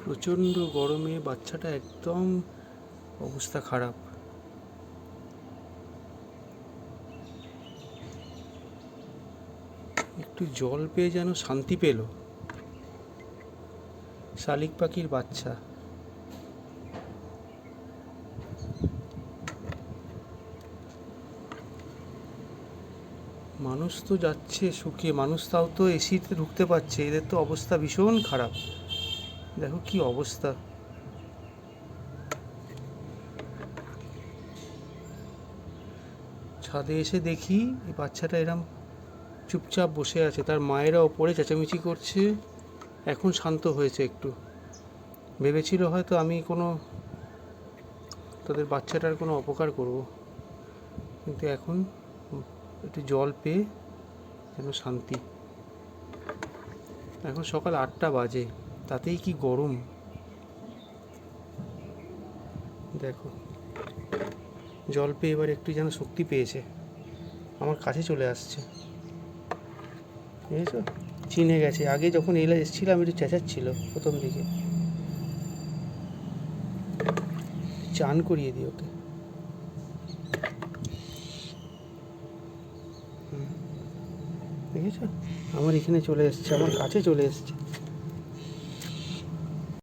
প্রচণ্ড গরমে বাচ্চাটা একদম অবস্থা খারাপ। একটু জল পেয়ে যেন শান্তি পেল। শালিক পাখির বাচ্চা। মানুষ তো যাচ্ছে শুকিয়ে, মানুষ তাও তো এসিতে ঢুকতে পারছে, এদের তো অবস্থা ভীষণ খারাপ। দেখো কি অবস্থা। ছাদে এসে দেখি এই বাচ্চাটা এরম চুপচাপ বসে আছে, তার মায়েরা ওপরে চেঁচামেচি করছে। এখন শান্ত হয়েছে একটু। ভেবেছিল হয়তো আমি কোনো তাদের বাচ্চাটার কোনো অপকার করব, কিন্তু এখন একটু জল পেয়ে যেন শান্তি। এখন সকাল 8টা বাজে, তাতেই কি গরম দেখো। জল পেয়ে এবার একটু যেন শক্তি পেয়েছে, আমার কাছে চলে আসছে। বুঝেছো, চিনে গেছে। আগে যখন এসেছিলাম একটু চেঁচাচ্ছিল প্রথম দিকে। চান করিয়ে দিই ওকে। দেখেছো, আমার এখানে চলে এসছে, আমার কাছে চলে এসছে।